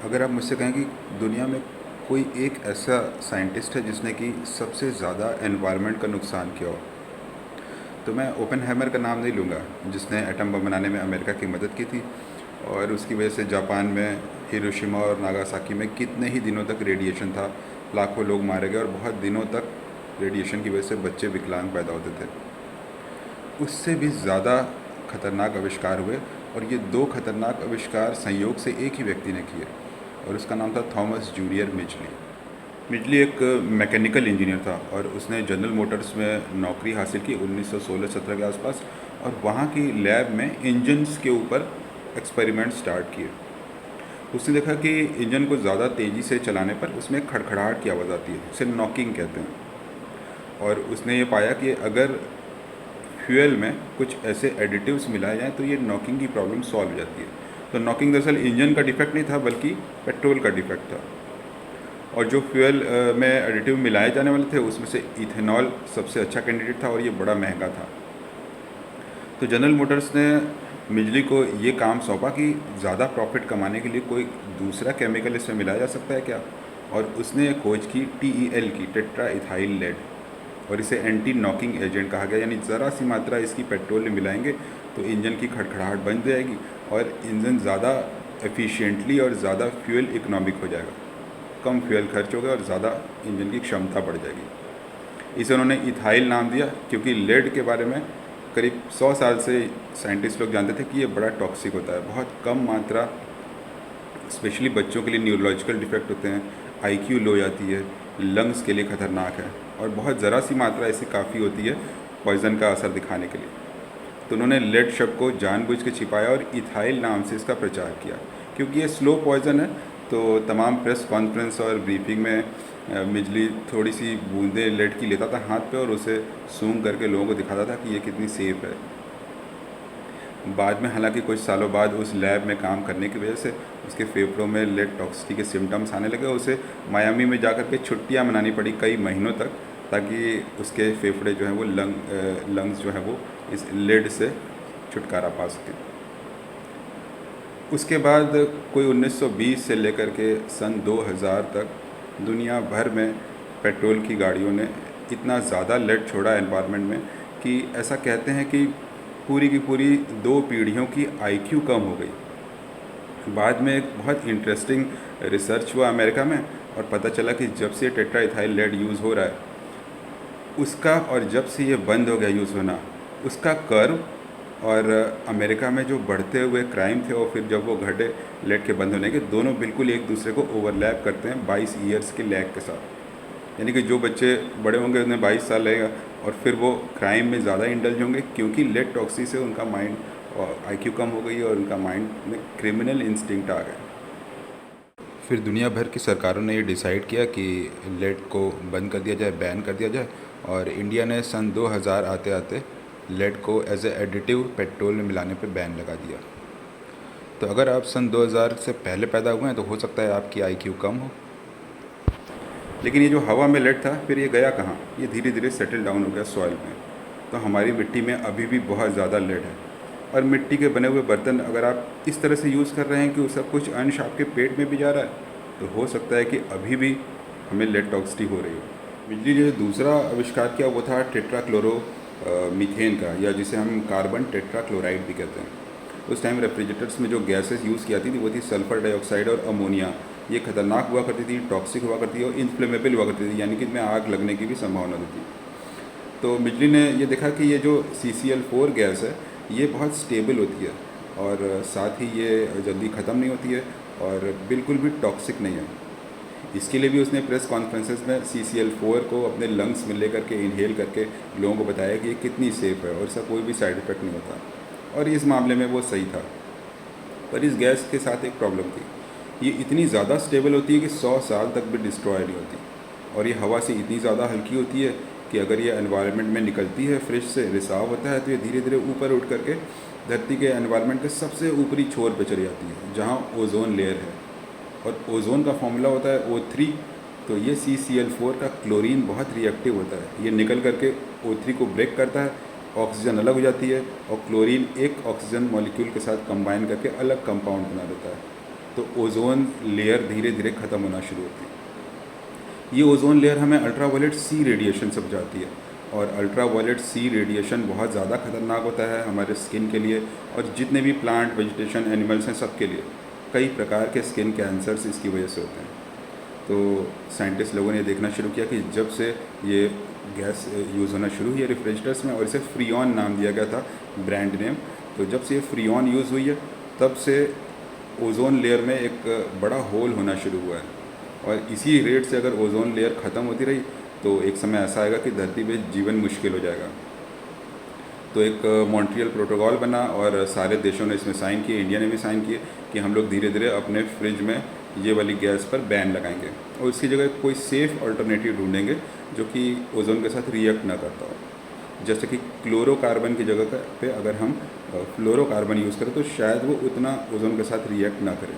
अगर आप मुझसे कहें कि दुनिया में कोई एक ऐसा साइंटिस्ट है जिसने कि सबसे ज़्यादा एनवायरनमेंट का नुकसान किया हो, तो मैं ओपेनहाइमर का नाम नहीं लूँगा, जिसने एटम बम बनाने में अमेरिका की मदद की थी और उसकी वजह से जापान में हिरोशिमा और नागासाकी में कितने ही दिनों तक रेडिएशन था। लाखों लोग मारे गए और बहुत दिनों तक रेडिएशन की वजह से बच्चे विकलांग पैदा होते थे। उससे भी ज़्यादा खतरनाक आविष्कार हुए और ये दो खतरनाक आविष्कार संयोग से एक ही व्यक्ति ने किए और उसका नाम था थॉमस जूलियर मिजली। मिजली एक मैकेनिकल इंजीनियर था और उसने जनरल मोटर्स में नौकरी हासिल की 1916-17 के आसपास और वहाँ की लैब में इंजन्स के ऊपर एक्सपेरिमेंट स्टार्ट किए। उसने देखा कि इंजन को ज़्यादा तेज़ी से चलाने पर उसमें एक खड़खड़ाहट की आवाज़ आती है, इसे नॉकिंग कहते हैं। और उसने ये पाया कि अगर फ्यूल में कुछ ऐसे एडिटिव्स मिलाए जाएँ तो ये नॉकिंग की प्रॉब्लम सॉल्व हो जाती है। तो नॉकिंग दरअसल इंजन का डिफेक्ट नहीं था बल्कि पेट्रोल का डिफेक्ट था। और जो फ्यूल में एडिटिव मिलाए जाने वाले थे उसमें से इथेनॉल सबसे अच्छा कैंडिडेट था और ये बड़ा महंगा था। तो जनरल मोटर्स ने मिजली को ये काम सौंपा कि ज़्यादा प्रॉफिट कमाने के लिए कोई दूसरा केमिकल इसमें मिलाया जा सकता है क्या। और उसने खोज की TEL की, टेट्रा इथाइल लेड, और इसे एंटी नॉकिंग एजेंट कहा गया। यानी ज़रा सी मात्रा इसकी पेट्रोल में मिलाएंगे तो इंजन की खड़खड़ाहट बन जाएगी और इंजन ज़्यादा एफिशिएंटली और ज़्यादा फ्यूल इकोनॉमिक हो जाएगा, कम फ्यूल खर्च होगा और ज़्यादा इंजन की क्षमता बढ़ जाएगी। इसे उन्होंने इथाइल नाम दिया क्योंकि लेड के बारे में करीब 100 साल से साइंटिस्ट लोग जानते थे कि ये बड़ा टॉक्सिक होता है। बहुत कम मात्रा, स्पेशली बच्चों के लिए न्यूरोलॉजिकल डिफेक्ट होते हैं, IQ लो जाती है, लंग्स के लिए ख़तरनाक है और बहुत ज़रा सी मात्रा ऐसी काफ़ी होती है पॉइज़न का असर दिखाने के लिए। तो उन्होंने लेड शब्द को जानबूझ के छिपाया और इथाइल नाम से इसका प्रचार किया। क्योंकि ये स्लो पॉइज़न है तो तमाम प्रेस कॉन्फ्रेंस और ब्रीफिंग में मिजली थोड़ी सी बूंदें लेड की लेता था हाथ पे और उसे सूंघ करके लोगों को दिखाता था कि ये कितनी सेफ़ है। बाद में हालांकि कुछ सालों बाद उस लैब में काम करने की वजह से उसके फेफड़ों में लेड टॉक्सिसिटी के सिम्टम्स आने लगे। उसे मायामी में जाकर के छुट्टियां मनानी पड़ी कई महीनों तक, ताकि उसके फेफड़े जो हैं वो लंग्स जो हैं वो इस लेड से छुटकारा पा सकें। उसके बाद कोई 1920 से लेकर के सन 2000 तक दुनिया भर में पेट्रोल की गाड़ियों ने इतना ज़्यादा लेड छोड़ा एनवायरनमेंट में कि ऐसा कहते हैं कि पूरी की पूरी 2 पीढ़ियों की IQ कम हो गई। बाद में एक बहुत इंटरेस्टिंग रिसर्च हुआ अमेरिका में और पता चला कि जब से टेट्रा इथाइल लेड यूज़ हो रहा है उसका, और जब से ये बंद हो गया यूज़ होना, उसका कर्व और अमेरिका में जो बढ़ते हुए क्राइम थे और फिर जब वो घटे लेड के बंद होने के, दोनों बिल्कुल एक दूसरे को ओवरलैप करते हैं 22 ईयर्स के लैग के साथ। यानी कि जो बच्चे बड़े होंगे उन्हें 22 साल लगेगा और फिर वो क्राइम में ज़्यादा इंडल्ज होंगे क्योंकि लेड टॉक्सी से उनका माइंड और IQ कम हो गई और उनका माइंड में क्रिमिनल इंस्टिंक्ट आ गया। फिर दुनिया भर की सरकारों ने ये डिसाइड किया कि लेड को बंद कर दिया जाए, बैन कर दिया जाए, और इंडिया ने सन 2000 आते आते लेड को एज ए एडिटिव पेट्रोल में मिलाने पे बैन लगा दिया। तो अगर आप सन 2000 से पहले पैदा हुए हैं तो हो सकता है आपकी IQ कम हो। लेकिन ये जो हवा में लेड था फिर ये गया कहाँ? ये धीरे धीरे सेटल डाउन हो गया सॉइल में। तो हमारी मिट्टी में अभी भी बहुत ज़्यादा लेड है और मिट्टी के बने हुए बर्तन अगर आप इस तरह से यूज़ कर रहे हैं कि उसका कुछ अंश आपके पेट में भी जा रहा है तो हो सकता है कि अभी भी हमें लेड टॉक्सिटी हो रही हो। बिजली ने जो दूसरा आविष्कार किया वो था टेट्राक्लोरो मीथेन का, या जिसे हम कार्बन टेट्राक्लोराइड भी कहते हैं। उस टाइम रेफ्रिजरेटर्स में जो गैसेस यूज़ की जाती थी वो थी सल्फ़र डाइऑक्साइड और अमोनिया। ये खतरनाक हुआ करती थी, टॉक्सिक हुआ करती थी और इनफ्लेमेबल हुआ करती थी, यानी कि इनमें आग लगने की भी संभावना होती थी। तो बिजली ने ये देखा कि ये जो CCl4 गैस है ये बहुत स्टेबल होती है और साथ ही ये जल्दी ख़त्म नहीं होती है और बिल्कुल भी टॉक्सिक नहीं है। इसके लिए भी उसने प्रेस कॉन्फ्रेंसेस में CCl4 को अपने लंग्स में लेकर के इनहेल करके लोगों को बताया कि ये कितनी सेफ़ है और इसका कोई भी साइड इफ़ेक्ट नहीं होता, और इस मामले में वो सही था। पर इस गैस के साथ एक प्रॉब्लम थी, ये इतनी ज़्यादा स्टेबल होती है कि 100 साल तक भी डिस्ट्रॉय नहीं होती, और ये हवा से इतनी ज़्यादा हल्की होती है कि अगर ये एनवायरनमेंट में निकलती है, फ्रिज से रिसाव होता है तो ये धीरे धीरे ऊपर उठ करके धरती के एनवायरनमेंट के सबसे ऊपरी छोर पर चली जाती है जहाँ ओजोन लेयर है, और ओजोन का फॉर्मूला होता है O3। तो ये CCl4 का क्लोरीन बहुत रिएक्टिव होता है, ये निकल करके O3 को ब्रेक करता है, ऑक्सीजन अलग हो जाती है और क्लोरीन एक ऑक्सीजन मॉलिक्यूल के साथ कंबाइन करके अलग कंपाउंड बना देता है। तो ओज़ोन लेयर धीरे धीरे ख़त्म होना शुरू होती है। ये ओज़ोन लेयर हमें अल्ट्रावायलेट सी रेडिएशन से बचाती है, और अल्ट्रावायलेट सी रेडिएशन बहुत ज़्यादा खतरनाक होता है हमारे स्किन के लिए, और जितने भी प्लांट, वेजिटेशन, एनिमल्स हैं, सबके लिए। कई प्रकार के स्किन कैंसर्स इसकी वजह से होते हैं। तो साइंटिस्ट लोगों ने देखना शुरू किया कि जब से ये गैस यूज़ होना शुरू हुई है रेफ्रिजरेटर्स में, और इसे फ्रीऑन नाम दिया गया था, ब्रांड नेम। तो जब से ये फ्रीऑन यूज़ हुई है, तब से ओज़ोन लेयर में एक बड़ा होल होना शुरू हुआ है, और इसी रेट से अगर ओज़ोन लेयर ख़त्म होती रही तो एक समय ऐसा आएगा कि धरती पे जीवन मुश्किल हो जाएगा। तो एक मॉन्ट्रियल प्रोटोकॉल बना और सारे देशों ने इसमें साइन किए, इंडिया ने भी साइन किए कि हम लोग धीरे धीरे अपने फ्रिज में ये वाली गैस पर बैन लगाएंगे, और इसकी जगह कोई सेफ़ अल्टरनेटिव ढूंढेंगे जो कि ओज़ोन के साथ रिएक्ट ना करता हो। जैसे कि क्लोरोकार्बन की जगह पे अगर हम फ्लोरोकार्बन यूज़ करें तो शायद वो उतना ओज़ोन के साथ रिएक्ट ना करें।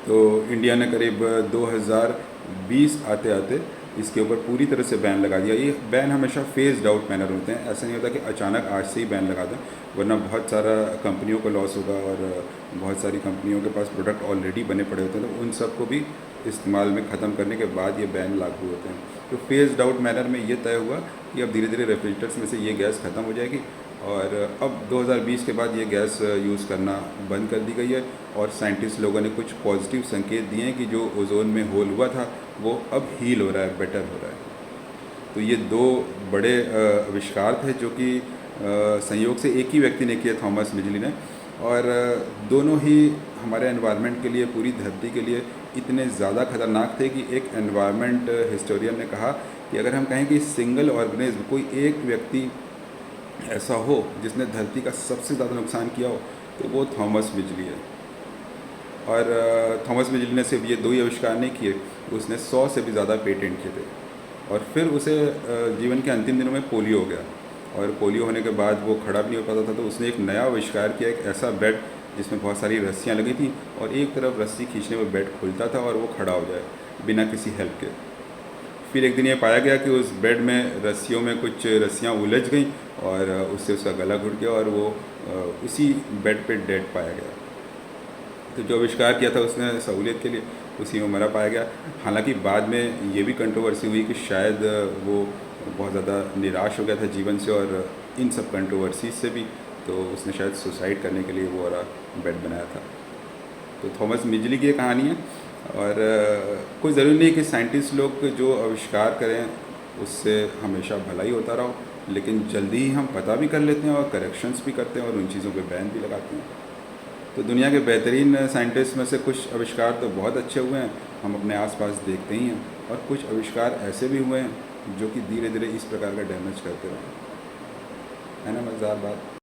तो इंडिया ने करीब 2020 आते आते इसके ऊपर पूरी तरह से बैन लगा दिया। ये बैन हमेशा फेज्ड आउट मैनर होते हैं, ऐसा नहीं होता कि अचानक आज से ही बैन लगा दें, वरना बहुत सारा कंपनियों को लॉस होगा, और बहुत सारी कंपनियों के पास प्रोडक्ट ऑलरेडी बने पड़े होते हैं, तो उन सब को भी इस्तेमाल में ख़त्म करने के बाद ये बैन लागू होते हैं। तो फेज्ड आउट मैनर में ये तय हुआ कि अब धीरे धीरे रेफ्रिजरेटर्स में से ये गैस ख़त्म हो जाएगी, और अब 2020 के बाद ये गैस यूज़ करना बंद कर दी गई है। और साइंटिस्ट लोगों ने कुछ पॉजिटिव संकेत दिए हैं कि जो ओज़ोन में होल हुआ था वो अब हील हो रहा है, बेटर हो रहा है। तो ये दो बड़े आविष्कार थे जो कि संयोग से एक ही व्यक्ति ने किए, थॉमस मिजली ने, और दोनों ही हमारे एनवायरनमेंट के लिए, पूरी धरती के लिए इतने ज़्यादा खतरनाक थे कि एक एनवायरनमेंट हिस्टोरियन ने कहा कि अगर हम कहें कि सिंगल ऑर्गेनिज्म, कोई एक व्यक्ति ऐसा हो जिसने धरती का सबसे ज़्यादा नुकसान किया हो, तो वो थॉमस मिजली है। और थॉमस मिजली ने सिर्फ ये दो ही आविष्कार नहीं किए, उसने 100 से भी ज़्यादा पेटेंट किए थे। और फिर उसे जीवन के अंतिम दिनों में पोलियो हो गया, और पोलियो होने के बाद वो खड़ा भी नहीं हो पाता था, तो उसने एक नया आविष्कार किया, एक ऐसा बेड जिसमें बहुत सारी रस्सियाँ लगी थी, और एक तरफ रस्सी खींचने में बेड खुलता था और वो खड़ा हो जाए बिना किसी हेल्प के। फिर एक दिन ये पाया गया कि उस बेड में रस्सियों में कुछ रस्सियाँ उलझ गईं, और उससे उसका गला घुट गया, और वो उसी बेड पे डेड पाया गया। तो जो आविष्कार किया था उसने सहूलियत के लिए, उसी में मरा पाया गया। हालांकि बाद में ये भी कंट्रोवर्सी हुई कि शायद वो बहुत ज़्यादा निराश हो गया था जीवन से और इन सब कंट्रोवर्सीज से भी, तो उसने शायद सुसाइड करने के लिए वो वाला बेड बनाया था। तो थॉमस मिजली की ये कहानी है, और कोई ज़रूरी नहीं कि साइंटिस्ट लोग जो आविष्कार करें उससे हमेशा भला ही होता रहो, लेकिन जल्दी ही हम पता भी कर लेते हैं और करेक्शंस भी करते हैं और उन चीज़ों पे बैन भी लगाते हैं। तो दुनिया के बेहतरीन साइंटिस्ट में से कुछ आविष्कार तो बहुत अच्छे हुए हैं, हम अपने आसपास देखते ही हैं, और कुछ आविष्कार ऐसे भी हुए हैं जो कि धीरे धीरे इस प्रकार का डैमेज करते रहे। है ना मज़ेदार बात।